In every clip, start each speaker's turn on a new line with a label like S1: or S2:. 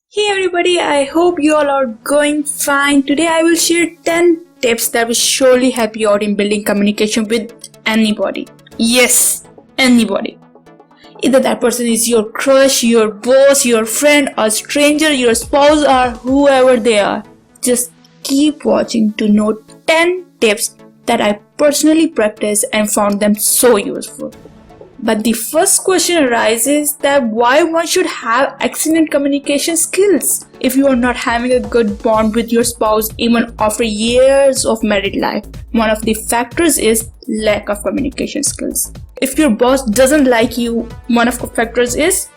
S1: Hey everybody, I hope you all are going fine. Today I will share 10 tips that will surely help you out in building communication with anybody. Yes, anybody. Either that person is your crush, your boss, your friend, a stranger, your spouse, or whoever they are. Just keep watching to know 10 tips that I personally practiced and found them so useful. But the first question arises that why one should have excellent communication skills if you are not having a good bond with your spouse even after years of married life. One of the factors is lack of communication skills. If your boss doesn't like you, one of the factors is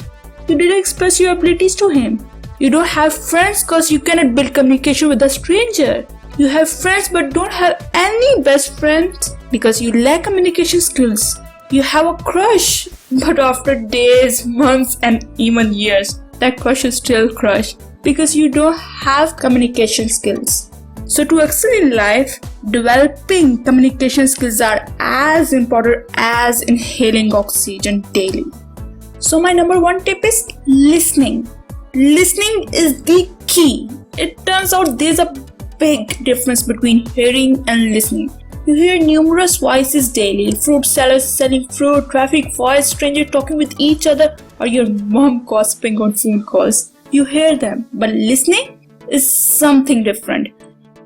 S1: you didn't express your abilities to him. You don't have friends because you cannot build communication with a stranger. You have friends but don't have any best friends because you lack communication skills. You have a crush, but after days, months, and even years, that crush is still crush because you don't have communication skills. So to excel in life, developing communication skills are as important as inhaling oxygen daily. So my number one tip is listening. Listening is the key. It turns out there's a big difference between hearing and listening. You hear numerous voices daily, fruit sellers selling fruit, traffic voice, strangers talking with each other, or your mom gossiping on phone calls. You hear them, but listening is something different.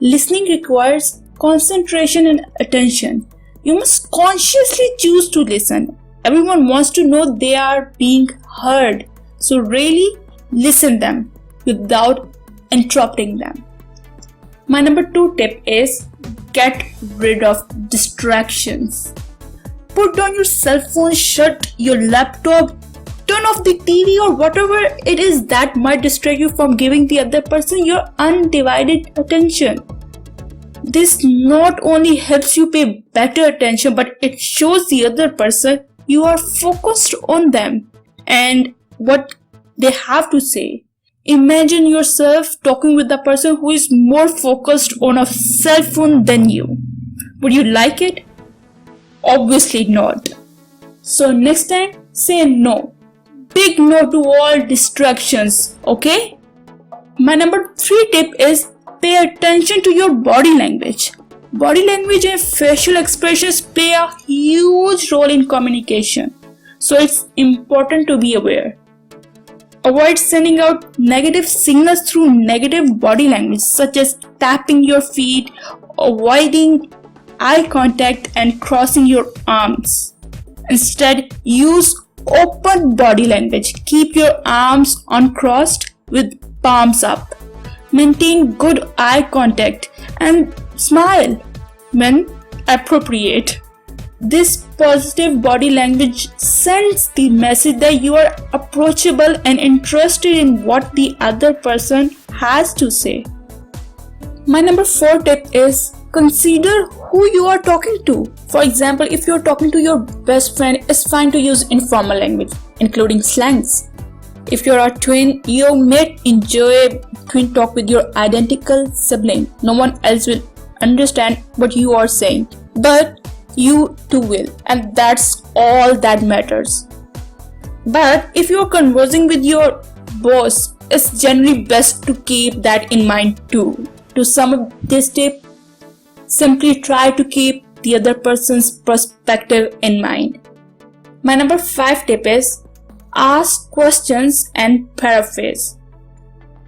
S1: Listening requires concentration and attention. You must consciously choose to listen. Everyone wants to know they are being heard, so really listen them without interrupting them. My number two tip is get rid of distractions. Put down your cell phone, shut your laptop, turn off the TV or whatever it is that might distract you from giving the other person your undivided attention. This not only helps you pay better attention, but it shows the other person you are focused on them and what they have to say. Imagine yourself talking with the person who is more focused on a cell phone than you. Would you like it? Obviously not. So next time, say no. Big no to all distractions, okay? My number three tip is pay attention to your body language. Body language and facial expressions play a huge role in communication. So it's important to be aware. Avoid sending out negative signals through negative body language, such as tapping your feet, avoiding eye contact, and crossing your arms. Instead, use open body language. Keep your arms uncrossed with palms up. Maintain good eye contact and smile when appropriate. This positive body language sends the message that you are approachable and interested in what the other person has to say. My number four tip is consider who you are talking to. For example, if you are talking to your best friend, it's fine to use informal language, including slangs. If you are a twin, you may enjoy twin talk with your identical sibling. No one else will understand what you are saying, but you too will, and that's all that matters. But if you are conversing with your boss, it's generally best to keep that in mind too. To sum up this tip, simply try to keep the other person's perspective in mind. My number five tip is ask questions and paraphrase.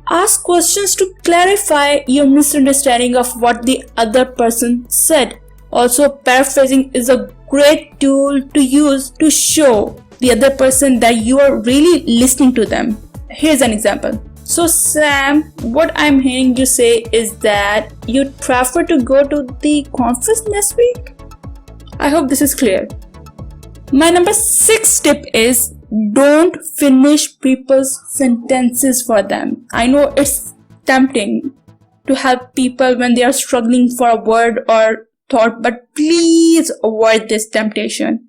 S1: Ask questions to clarify your misunderstanding of what the other person said. Also, paraphrasing is a great tool to use to show the other person that you are really listening to them. Here's an example. So Sam, what I'm hearing you say is that you'd prefer to go to the conference next week? I hope this is clear. My number six tip is don't finish people's sentences for them. I know it's tempting to help people when they are struggling for a word or thought, but please avoid this temptation.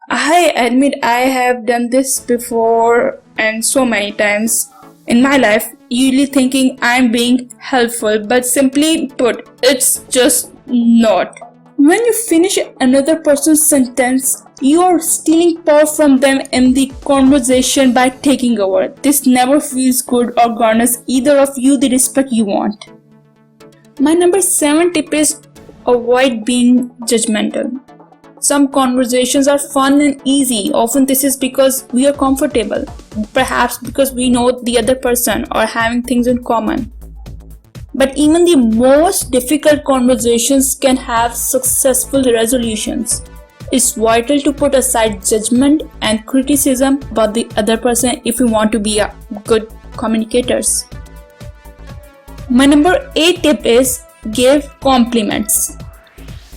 S1: I admit I have done this before and so many times in my life, usually thinking I'm being helpful, but simply put, it's just not. When you finish another person's sentence, you are stealing power from them in the conversation by taking over. This never feels good or garners either of you the respect you want. My number 7 tip is avoid being judgmental. Some conversations are fun and easy. Often this is because we are comfortable, perhaps because we know the other person or having things in common. But even the most difficult conversations can have successful resolutions. It's vital to put aside judgment and criticism about the other person if you want to be a good communicators. My number 8 tip is give compliments.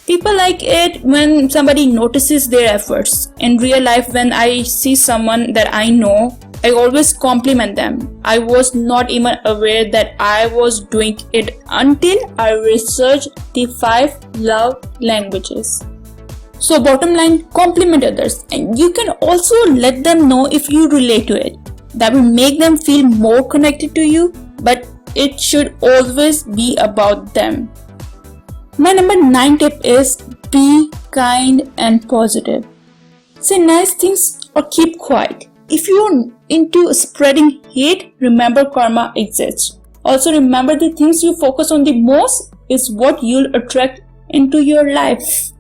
S1: People like it when somebody notices their efforts. In real life, when I see someone that I know, I always compliment them. I was not even aware that I was doing it until I researched the 5 love languages. So bottom line, compliment others, and you can also let them know if you relate to it. That will make them feel more connected to you, but it should always be about them. My number 9 tip is be kind and positive. Say nice things or keep quiet. If you're into spreading hate, remember karma exists. Also remember the things you focus on the most is what you'll attract into your life.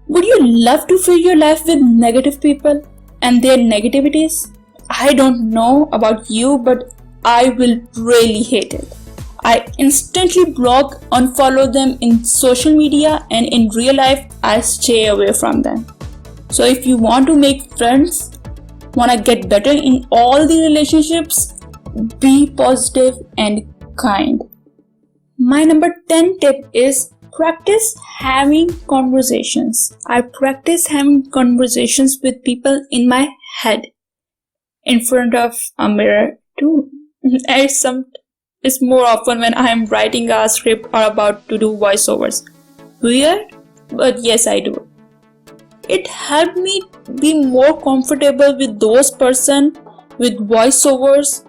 S1: Would you love to fill your life with negative people and their negativities? I don't know about you, but I will really hate it. I instantly block, unfollow them in social media, and in real life, I stay away from them. So if you want to make friends, want to get better in all the relationships, be positive and kind. My number 10 tip is practice having conversations. I practice having conversations with people in my head, in front of a mirror too. It's more often when I am writing a script or about to do voiceovers. Weird, but yes, I do. It helped me be more comfortable with those person with voiceovers,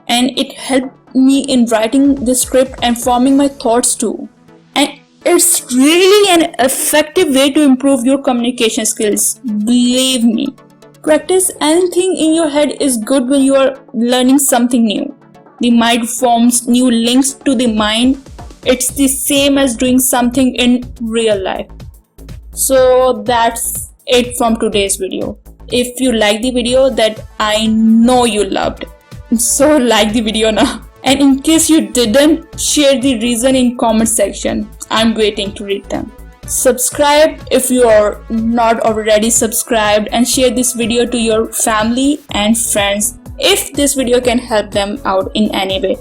S1: and it helped me in writing the script and forming my thoughts too. And it's really an effective way to improve your communication skills. Believe me, practice anything in your head is good when you are learning something new. The mind forms new links to the mind. It's the same as doing something in real life. So that's it from today's video. If you like the video, that I know you loved, so like the video now. And in case you didn't, share the reason in comment section. I'm waiting to read them. Subscribe if you are not already subscribed, and share this video to your family and friends if this video can help them out in any way.